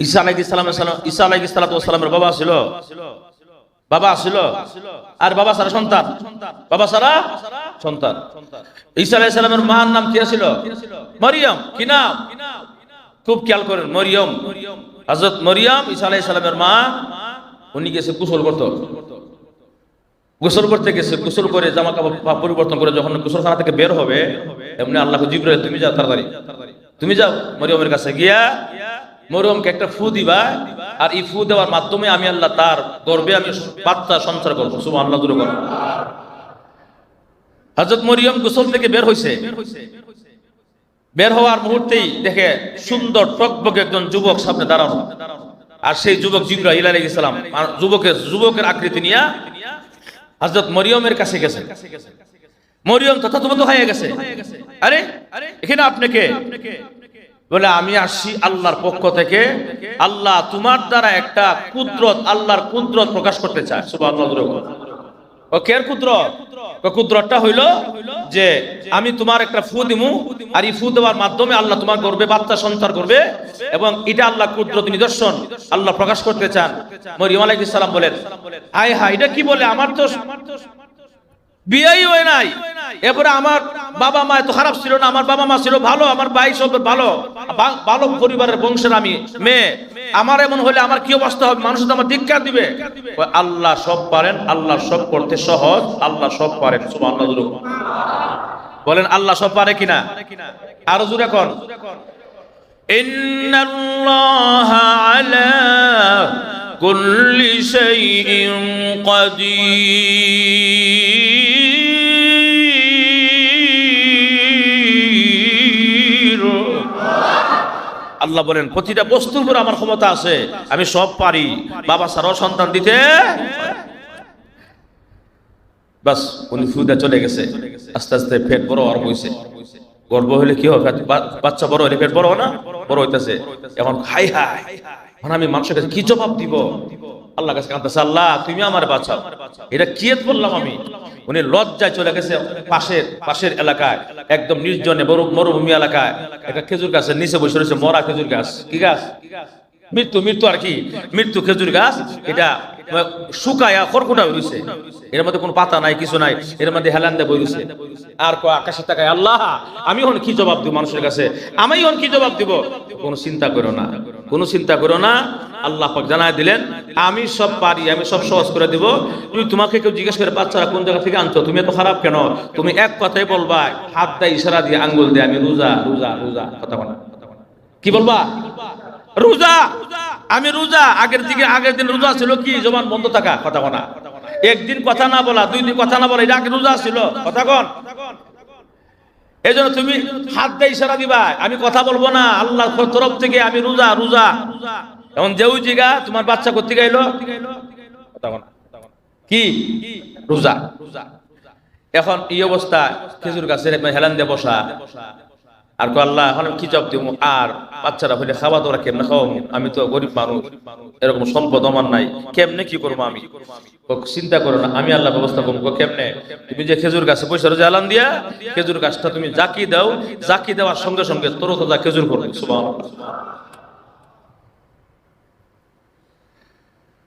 ঈসা আলাইহিস সালামের বাবা ছিল, আর বাবা ছাড়া সন্তান, ঈসা আলাইহিস সালামের মার নাম কি ছিল? মরিয়ম। কি নাম? খুব খেয়াল করেন, মরিয়ম। হযরত মরিয়ম ঈসা আলাইহিস সালামের মা, উনি গেছে গোসল করতে গেছে। গোসল করে জামা কাপড় পরিবর্তন করে যখন গোসলখানা থেকে বের হবে, এমনি আল্লাহ জিবরাইল, তুমি যাও, তাড়াতাড়ি তুমি যাও মরিয়মের কাছে গিয়া মরিয়মকে একটা ফু দিবা, আর এই ফু দেওয়ার মাধ্যমে আমি আল্লাহ তার গর্ভে আমি বাচ্চা সঞ্চার করবো। সুবহানাল্লাহ, জোরে বলো। হযরত মরিয়ম গোসল থেকে বের হইছে। বের হওয়ার মুহূর্তেই দেখে সুন্দর টকবকে একজন যুবক সামনে দাঁড়ানো, আর সেই যুবক জিবরাইল আলাইহিস সালাম যুবকের আকৃতি নিয়ে হযরত মরিয়মের কাছে গেছে। মরিয়ম তথাতথ হয়ে গেছে, আরে এখানে আপনি কে? বলে, আমি আসছি আল্লাহর পক্ষ থেকে, আল্লাহ তোমার দ্বারা একটা কুদরত, আল্লাহর কুদরত প্রকাশ করতে চায়। সুবহানাল্লাহ। ও কের কুদরত? কুদরতটা হইল যে আমি তোমার একটা ফু দিমু, আর এই ফু দেওয়ার মাধ্যমে আল্লাহ তোমার গর্ভে বাচ্চা সঞ্চার করবে, এবং এটা আল্লাহ কুদরত নিদর্শন আল্লাহ প্রকাশ করতে চান। মরিয়ম আলাইহিস সালাম বলেন, হায় হায়, এটা কি বলে? আমার তো বিয়েই হয় নাই, এরপরে আমার বাবা মা এত খারাপ ছিল না, আমার বাবা মা ছিল ভালো, আমার ভাই সব ভালো ভালো পরিবারের বংশের আমি মেয়ে, আমার এমন হলে আমার কি অবস্থা হবে? মানুষ তো আমার ধিক্কার দিবে। আল্লাহ সব পারেন, আল্লাহ সব করতে সহজ, আল্লাহ সব পারেন। সুবহানাল্লাহ বলেন, আল্লাহ সব পারে কিনা? আরো জোরে কোন, ইন্নাল্লাহা আলা কুল্লি শাইইন কাদির। আল্লাহ বলেন, প্রতিটা বস্তুর উপর আমার ক্ষমতা আছে, আমি সব পারি। বাবা ছাড়াও সন্তান দিতে। বাস, উনি ফুদা চলে গেছে। আস্তে আস্তে পেট বড় আর বইছে। গর্ব হলে কি হবে? বাচ্চা বড় হলে পেট বড় না? বড় হইতেছে। এখন হাই হাই, এখন আমি মানুষের কাছে কি জবাব দিব? আল্লাহ কাছে কাঁদতেছে, আল্লাহ তুমি আমার বাঁচাও, এটা কি বললাম আমি? উনি লজ্জায় চলে গেছে পাশের এলাকায়, একদম নির্জনে মরুভূমি এলাকায় একটা খেজুর গাছের নিচে বসে রয়েছে। মরা খেজুর গাছ। কি গাছ? মৃত্যু আর কি, মৃত্যু খেজুর গাছ। এটা শুকায়া খড়কুটা হয়েছে, এর মধ্যে কোনো পাতা নাই, কিছু নাই, এর মধ্যে হেলান্দে বইছে। আর আকাশে তাকায়, আল্লাহ আমি এখন কি জবাব দিব মানুষের কাছে? আমি এখন কি জবাব দিব? কোনো চিন্তা করো না, আল্লাহ পাক জানায় দিলেন, আমি সব পারি, আমি সব সহজ করে দিব। তুমি তোমাকে কেউ জিজ্ঞেস করে বাচ্চারা কোন জায়গা থেকে আনছো, তুমি এত খারাপ কেন? তুমি এক কথাই বলবা, হাত দেয় ইশারা দিয়ে, আঙ্গুল দিয়ে, আমি রোজা। কথা বলা কি বলবা? রোজা। আমি রোজা। আগের দিন রোজা ছিল কি? জবান বন্ধ থাকা। কথা বলা। একদিন কথা না বলা, 2 দিন কথা না বলা, এটা আগে রোজা ছিল। কথা কন। এই জন্য তুমি হাত দিয়ে ইশারা দিবা, আমি কথা বলবো না, আল্লাহর তরফ থেকে আমি রোজা। এখন যেও জিগা তোমার বাচ্চা করতে গেলো, কথা বলা কি? রোজা। এখন এই অবস্থা, খেজুর গাছের হেলান দিয়ে বসা, আর আল্লাহ এখন কি জবাব দিব? আর বাচ্চারা হইলে খাওয়া দাওয়া কেমনে খাওয়াবো? আমি তো গরিব মানুষ, এরকম সম্পদ আমার নাই, কেমনে কি করবো আমি? চিন্তা করো না, আমি আল্লাহ ব্যবস্থা করবো। কেমনে? তুমি যে খেজুর গাছে বসে রোজা হেলান দিয়া, খেজুর গাছটা তুমি জাকি দাও, জাকি দেওয়ার সঙ্গে সঙ্গে তরতাজা খেজুর করবে। সুবহানাল্লাহ।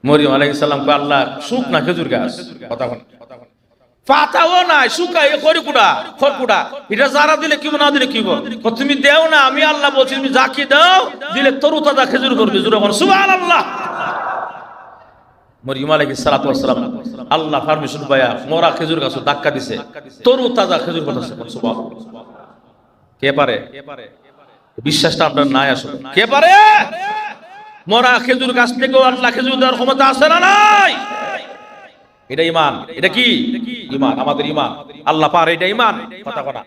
মরিয়ম আলাইহিস সালাম কয়, আল্লাহ সুখ না খেজুর গাছ, কথা বল, পাতাও নাই, শুকায় খড়কুটা। এটা যারা দিলে কি না দিলে কি? তুমি দেও না, আমি আল্লাহ বলছি তুমি জাকি দাও, দিলে তরুতাজা খেজুর করবে। সুবহানাল্লাহ। মরিয়ম আলাইহিস সালাতু ওয়াস সালাম আল্লাহ পারমিশন পায়া মরা খেজুর গাছ ধাক্কা দিছে, তরুতাজা খেজুর করতেছে। সুবহানাল্লাহ। কে পারে? বিশ্বাসটা আপনার নাই আসলে। কে পারে? মরা খেজুর গাছ থেকে আল্লাহ খেজুর দেওয়ার ক্ষমতা আছে না নাই? এটা ঈমান। এটা কি ঈমান? আমাদের ঈমান। আল্লাহ পারে, এটা ঈমান। কথা কথা।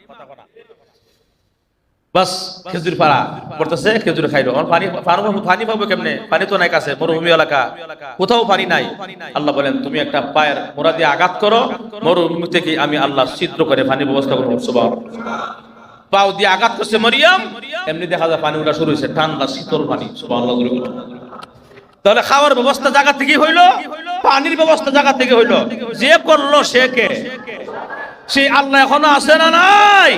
বাস খেজুর পাড়া করতেছে, খেজুর খাইলো। পানি পাবো কেমনে? পানি তো নাই কাছে, মরুভূমি এলাকা, কোথাও পানি নাই। আল্লাহ বলেন, তুমি একটা পায়ের মোড়া দিয়ে আঘাত করো, মরুভূমি থেকে আমি আল্লাহ ছিদ্র করে পানি ব্যবস্থা করবো। সুবহানাল্লাহ। পাও দিয়ে আঘাত করছে মরিয়ম, এমনি দেখা যায় পানি উঠা শুরু হয়েছে, ঠান্ডা শীতল পানি। সুবহানাল্লাহ। তাহলে খাওয়ার ব্যবস্থা জায়গা থেকে হইলো, পানির ব্যবস্থা জায়গা থেকে হইলো। যে করলো সে কে? সেই আল্লাহ এখনো আছে না নাই?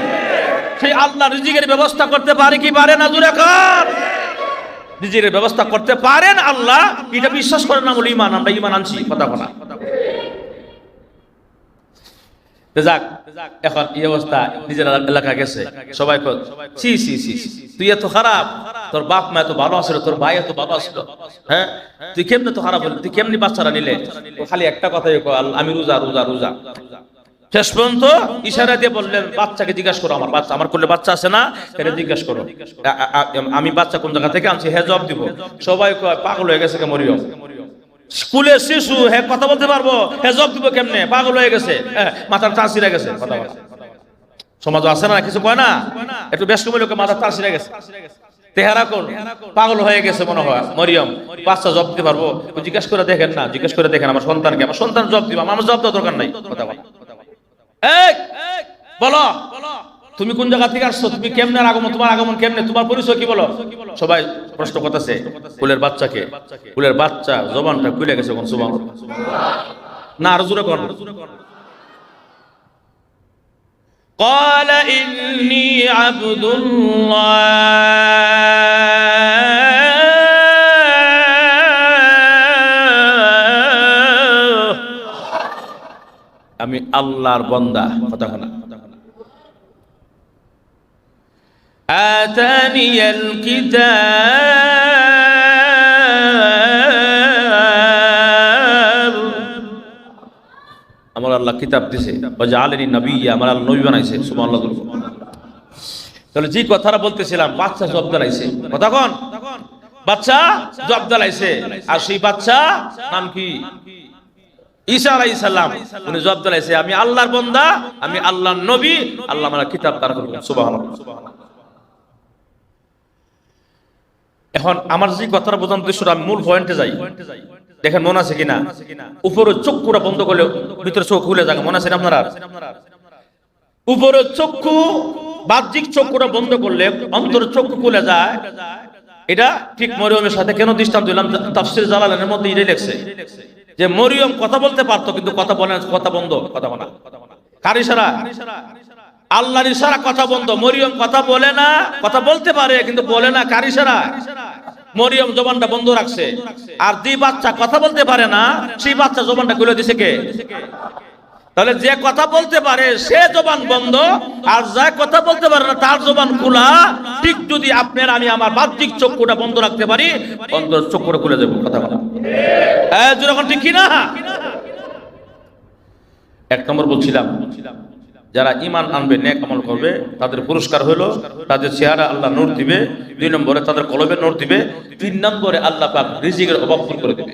সেই আল্লাহ রিজিকের ব্যবস্থা করতে পারে কি পারে না? জোরে কর। নিজের ব্যবস্থা করতে পারেন আল্লাহ, এটা বিশ্বাস করেন না বলে ঈমান, আমরা ঈমান আনছি কথা বলা। যাক, এখন এই অবস্থা নিজের এলাকা গেছে, সবাই সি সি সি তুই এত খারাপ, তোর বাপ মা এত ভালো আসলো, তোর ভাই এত ভালো আসলো, হ্যাঁ তুই কেমনে তো খারাপ হলি, তুই কেমনি বাচ্চারা নিলে? খালি একটা কথাই আমি রোজা রোজা রোজা। শেষ পর্যন্ত ইশারা দিয়ে বললেন বাচ্চাকে জিজ্ঞাসা করো, আমার বাচ্চা, আমার কোলে বাচ্চা আছে না, এটা জিজ্ঞাসা করো, আমি বাচ্চা কোন জায়গা থেকে আনছি, হ্যাঁ জবাব দিব। সবাই পাগল হয়ে গেছে মরিয়ম, স্কুলে শিশু হ্যাঁ কথা বলতে পারবো, হ্যাঁ জবাব দিব কেমনে, পাগল হয়ে গেছে, মাথার টান ছিঁড়ে গেছে। কথা বলা সমাজ আছে না, কিছু কয় না, একটু ব্যস্ত লোকে মাথার টান ছিঁড়ে গেছে, তেহারা কোন পাগল হয়ে গেছে মনে হয় মরিয়ম, বাচ্চা জবাব দিতে পারবো? জিজ্ঞেস করে দেখেন না, জিজ্ঞেস করে দেখেন আমার সন্তানকে, আমার সন্তান জবাব দিব, আমার জবাব দেওয়ার দরকার নাই। কথা বলা বলো তুমি কোন জায়গা থেকে আসছো, তুমি কেমনে আগমন, তোমার আগমন কেমনে, তোমার পরিচয় কি বলো? সবাই প্রশ্ন করতেছে কুলের বাচ্চাকে, কুলের বাচ্চা জবানটা খুলে গেছে কোন সুবহানাল্লাহ না, আর জোরে কোন قال إني عبد الله, আমি আল্লাহর বান্দা। কথা বলা آتاني الكتاب, আমার আল্লাহ কিতাব দিয়েছে, ওয়াজআলানি নবিয়্যা, আমার আল্লাহ নবী বানাইছে। সুবহানাল্লাহ। তাহলে যে কথাটা বলতেছিলাম, বাচ্চা জবাব দিলাইছে, কথা কোন বাচ্চা জবাব দিলাইছে, আর সেই বাচ্চা নাম কি? ঈসা আলাইহিস সালাম। উনি জবাব দিলাইছে আমি আল্লাহর বান্দা, আমি আল্লাহর নবী, আল্লাহ আমার কিতাব দান করবেন। সুবহানাল্লাহ। এখন আমার যে কথাটা বোঝানোর উদ্দেশ্য, আমি মূল পয়েন্টে যাই। দেখেন মনে আছে কিনা, উপরে চক্ষুটা বন্ধ করলে ভিতরে চোখ খুলে যায়, মনে আছে আপনারা? উপরে চক্ষু, বাহ্যিক চক্ষুটা বন্ধ করলে অন্তর চক্ষু খুলে যায়। এটা ঠিক মরিয়মের সাথে কেন দৃষ্টান্ত দিলাম, তাফসীর জালালাইনের মধ্যে এটাই লেখছে যে মরিয়ম কথা বলতে পারতো, কিন্তু কথা বলে, কথা বন্ধ। কথা বলা কার ইশারা? আল্লাহর ইশারা, কথা বন্ধ। মরিয়ম কথা বলে না, কথা বলতে পারে কিন্তু বলে না, কার ইশারা? মরিয়ম জবানটা বন্ধ রাখছে। আর যে বাচ্চা কথা বলতে পারে না, সেই বাচ্চা জবানটা খুলে দিছে কে? তাহলে যে কথা বলতে পারে সে জবান বন্ধ, আর যা কথা বলতে পারে না তার জবান খোলা। ঠিক যদি আপনার আমি আমার বাহ্যিক চক্ষুটা বন্ধ রাখতে পারি, অন্তর চক্ষুটা খুলে যাবে। কথা বলা যখন ঠিক কিনা? এক নম্বর বলছিলাম, যারা ঈমান আনবে, নেক আমল করবে, তাদের পুরস্কার হলো তাদের চেহারা আল্লাহ নূর দিবে। 2 নম্বরে তাদের কলবে নূর দিবে। 3 নম্বরে আল্লাহ পাক রিজিকের অভাব দূর করে দিবে।